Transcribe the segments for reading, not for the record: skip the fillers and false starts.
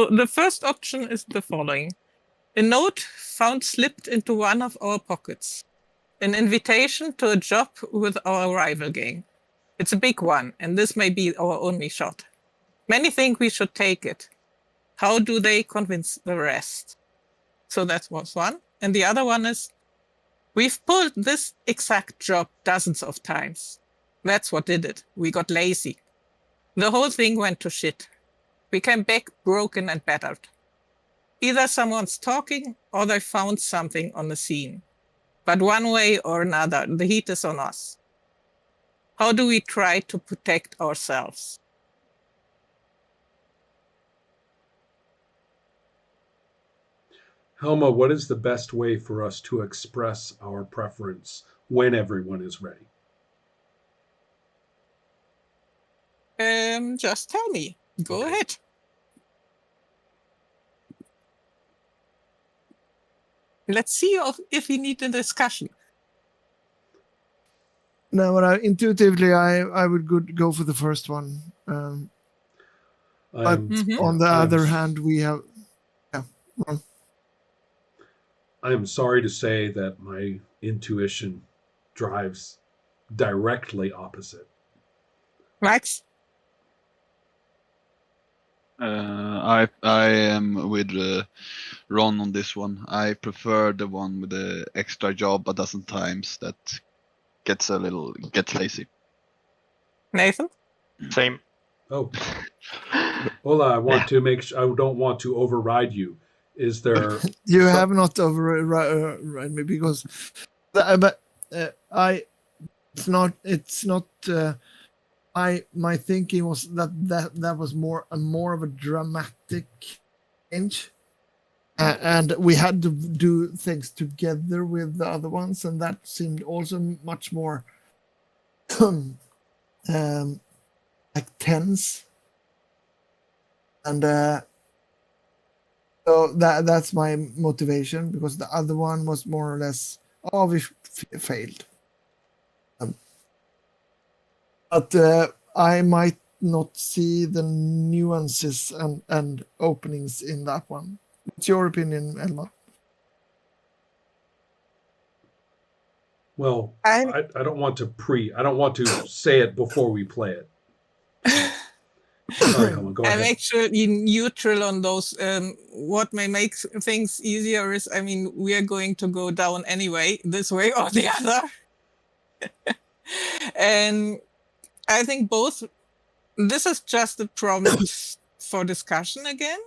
So the first option is the following. A note found slipped into one of our pockets. An invitation to a job with our rival gang. It's a big one, and this may be our only shot. Many think we should take it. How do they convince the rest? So that was one. And the other one is, we've pulled this exact job dozens of times. That's what did it. We got lazy. The whole thing went to shit. We came back broken and battered. Either someone's talking or they found something on the scene. But one way or another, the heat is on us. How do we try to protect ourselves? Helma, what is the best way for us to express our preference when everyone is ready? Just tell me. Go ahead. Let's see if we need a discussion. No, but intuitively, I would go for the first one. But on the other hand, we have... well, I am sorry to say that my intuition drives directly opposite. Max? I am with Ron on this one. I prefer the one with the extra job a dozen times that gets lazy. Nathan? Same. Oh. Ola, I want to make sure, I don't want to override you. Is there... You have not override me because... My thinking was that was more of a dramatic change, and we had to do things together with the other ones, and that seemed also much more like tense. And so that's my motivation, because the other one was more or less, oh, we failed. But I might not see the nuances and openings in that one. What's your opinion, Elma? Well, I don't want to say it before we play it. Sorry, Helma, go ahead. I'm actually neutral on those. What may make things easier is, I mean, we are going to go down anyway, this way or the other. And I think both, this is just a promise for discussion again.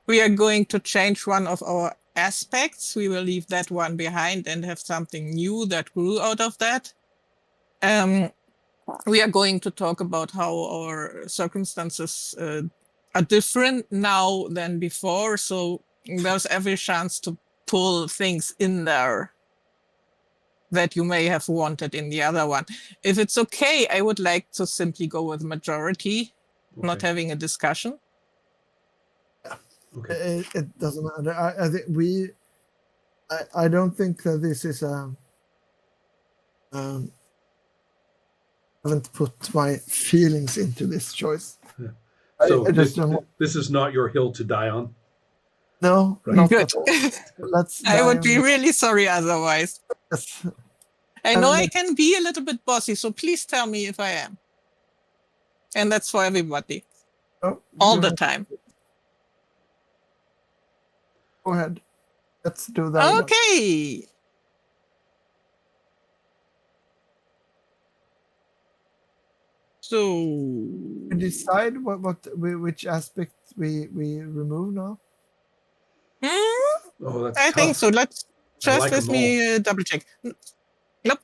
We are going to change one of our aspects. We will leave that one behind and have something new that grew out of that. We are going to talk about how our circumstances are different now than before. So there's every chance to pull things in there that you may have wanted in the other one. If it's okay, I would like to simply go with majority, not having a discussion. Okay. It doesn't matter. I think I don't think that this is I haven't put my feelings into this choice. Yeah. So this is not your hill to die on? No, right. Not Good. at all. I would be really sorry otherwise. Yes. I know I can be a little bit bossy, so please tell me if I am. And that's for everybody. All the time. Go ahead. Let's do that. Okay. So we decide which aspect we remove now. I think so. Let's just let me double check. Nope,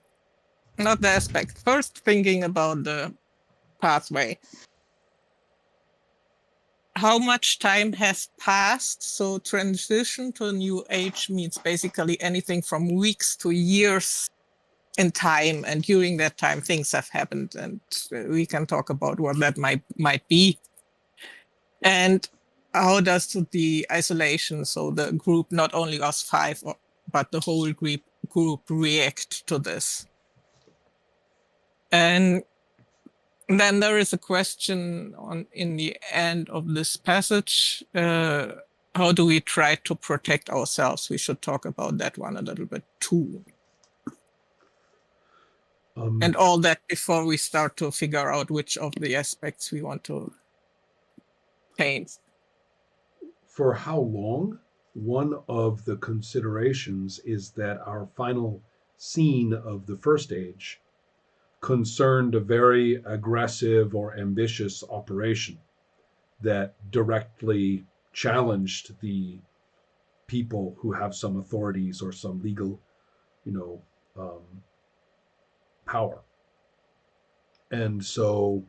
not the aspect. First, thinking about the pathway. How much time has passed? So transition to a new age means basically anything from weeks to years in time, and during that time things have happened, and we can talk about what that might be. And how does the isolation, so the group, not only us five, but the whole group react to this? And Then there is a question in the end of this passage. How do we try to protect ourselves? We should talk about that one a little bit too. And all that before we start to figure out which of the aspects we want to change. For how long? One of the considerations is that our final scene of the first age concerned a very aggressive or ambitious operation that directly challenged the people who have some authorities or some legal, power. And so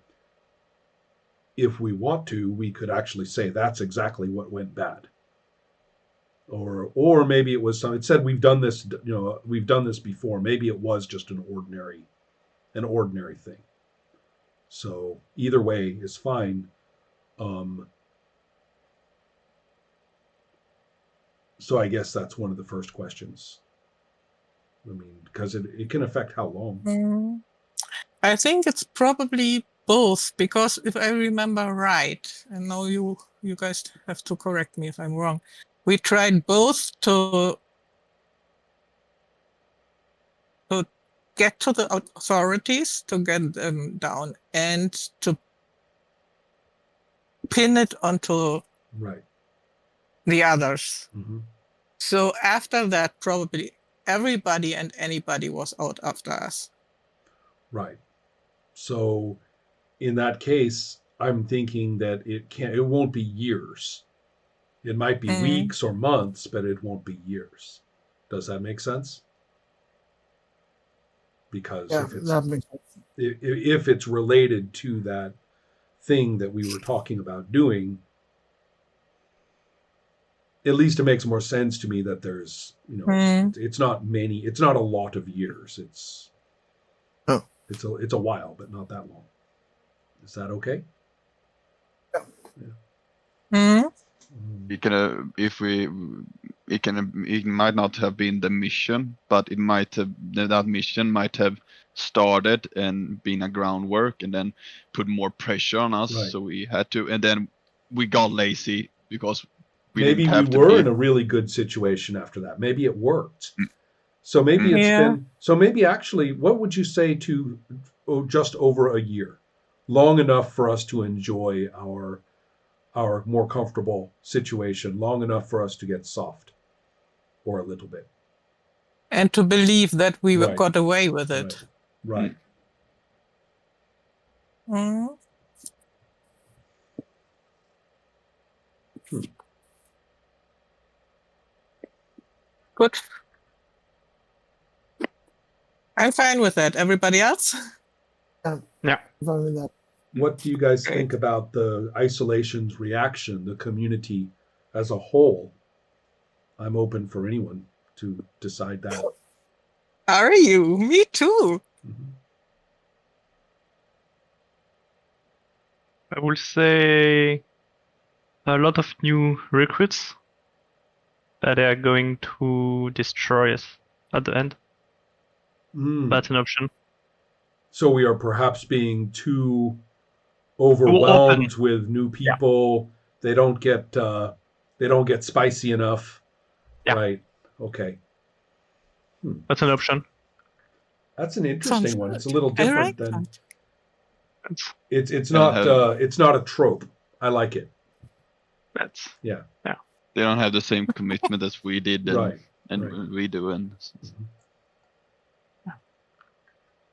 if we want to, we could actually say that's exactly what went bad. Or maybe it was some, it said we've done this before. Maybe it was just an ordinary thing. So either way is fine. So I guess that's one of the first questions. I mean, because it can affect how long. I think it's probably both, because if I remember right, and now you guys have to correct me if I'm wrong, we tried both to get to the authorities, to get them down, and to pin it onto the others. Mm-hmm. So after that, probably everybody and anybody was out after us. Right. So in that case, I'm thinking that it won't be years. It might be weeks or months, but it won't be years. Does that make sense? Because that makes sense. If it's related to that thing that we were talking about doing, at least it makes more sense to me that there's, it's not a lot of years. It's a while, but not that long. Is that okay? Yeah. It might not have been the mission, but that mission might have started and been a groundwork, and then put more pressure on us. Right. So we had to, and then we got lazy because maybe we were in a really good situation after that. Maybe it worked. So maybe it's been. So maybe actually, what would you say to just over a year, long enough for us to enjoy our more comfortable situation, long enough for us to get soft, or a little bit, and to believe that we got away with it. Right. Good. I'm fine with that. Everybody else? Yeah. Fine with that. What do you guys think about the isolation's reaction, the community as a whole? I'm open for anyone to decide that. Are you? Me too. Mm-hmm. I will say a lot of new recruits that are going to destroy us at the end. That's an option. So we are perhaps being too overwhelmed with new people. Yeah. They don't get spicy enough. Yeah. Right. Okay. That's an option. That's an interesting one. It's a little different than. It's not a trope. I like it. Yeah. They don't have the same commitment as we did, and we do, and.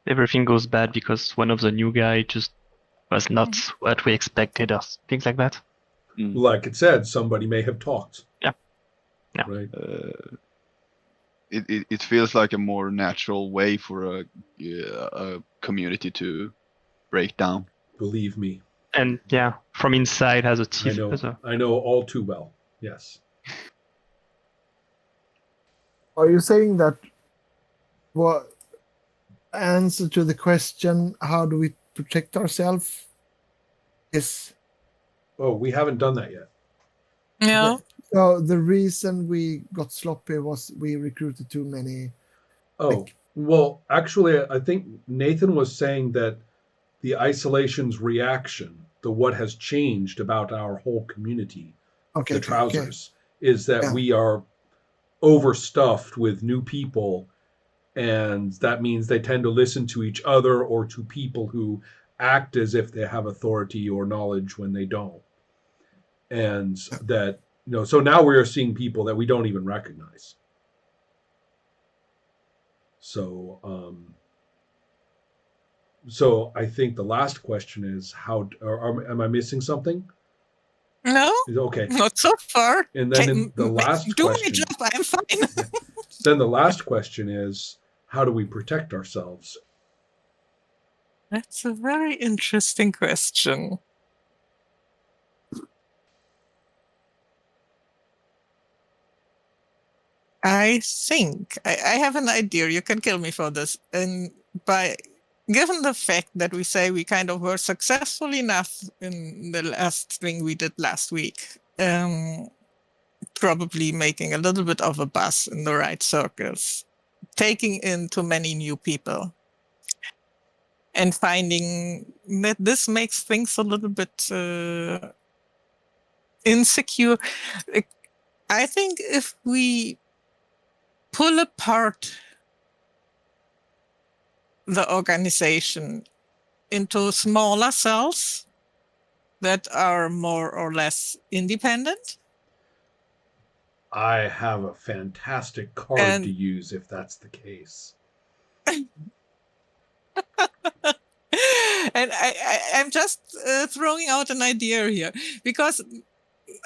Everything goes bad because one of the new guy just was not what we expected, or things like that. Like it said, somebody may have talked. Yeah. Right. It feels like a more natural way for a community to break down. Believe me. And from inside has a team. I know all too well. Yes. Are you saying that what answer to the question, how do we protect ourselves, is... Oh, we haven't done that yet. Yeah. So the reason we got sloppy was we recruited too many. Oh, well, actually, I think Nathan was saying that the isolation's reaction, the what has changed about our whole community, the trousers, is that we are overstuffed with new people, and that means they tend to listen to each other or to people who act as if they have authority or knowledge when they don't. And that, so now we are seeing people that we don't even recognize. So I think the last question is am I missing something? No, okay, not so far. And then the last do question, my job. I'm fine. Then the last question is, how do we protect ourselves? That's a very interesting question. I think I have an idea. You can kill me for this. And given the fact that we say we kind of were successful enough in the last thing we did last week, probably making a little bit of a buzz in the right circles, taking in too many new people, and finding that this makes things a little bit insecure. I think if we pull apart the organization into smaller cells that are more or less independent. I have a fantastic card to use if that's the case. And I'm just throwing out an idea here, because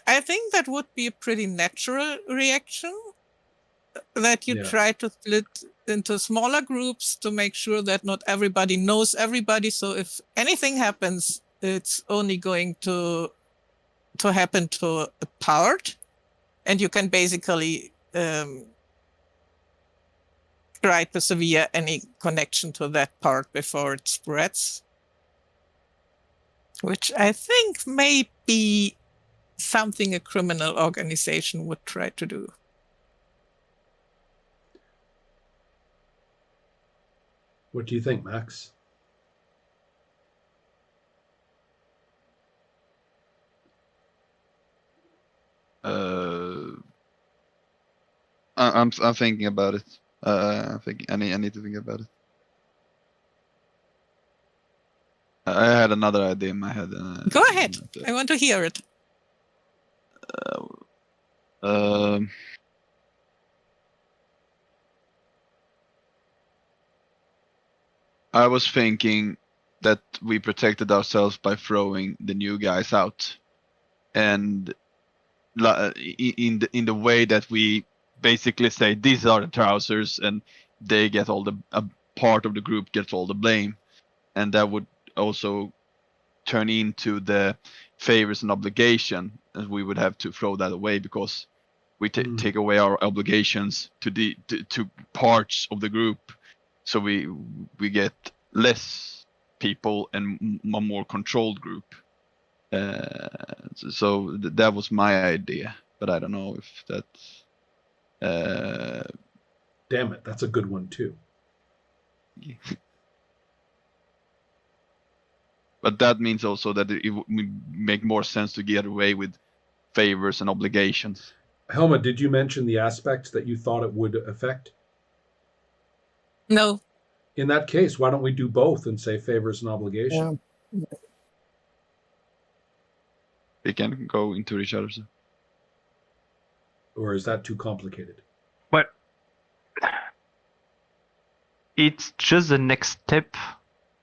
I think that would be a pretty natural reaction, that you try to split into smaller groups to make sure that not everybody knows everybody. So if anything happens, it's only going to happen to a part, and you can basically try to sever any connection to that part before it spreads, which I think may be something a criminal organization would try to do. What do you think, Max? I'm thinking about it. I think I need to think about it. I had another idea in my head. Go ahead. I want to hear it. I was thinking that we protected ourselves by throwing the new guys out, and in the way that we basically say these are the trousers, and they get all a part of the group gets all the blame, and that would also turn into the favors and obligation, and we would have to throw that away because we take away our obligations to parts of the group, so we get less people and a more controlled group. So that was my idea, but I don't know if that's. Damn it, that's a good one too. But that means also that it would make more sense to get away with favors and obligations. Helma, did you mention the aspects that you thought it would affect? No. In that case, why don't we do both and say favors and obligation? They can go into each other. Or is that too complicated? Well, it's just the next step.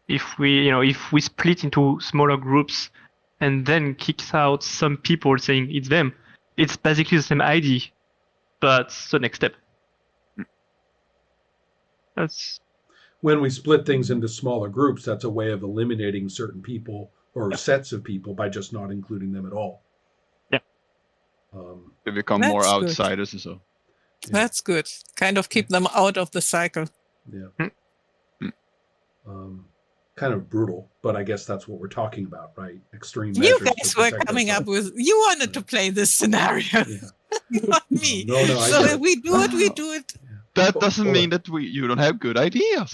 If we split into smaller groups and then kicks out some people saying it's them, it's basically the same idea, but the next step. That's when we split things into smaller groups. That's a way of eliminating certain people or sets of people by just not including them at all. Yeah. They become more outsiders and so. Yeah. That's good. Kind of keep them out of the cycle. Yeah. Kind of brutal, but I guess that's what we're talking about, right? Extreme measures. You guys were coming up with. You wanted to play this scenario, not me. No. So if we do it, we do it. That doesn't mean that you don't have good ideas.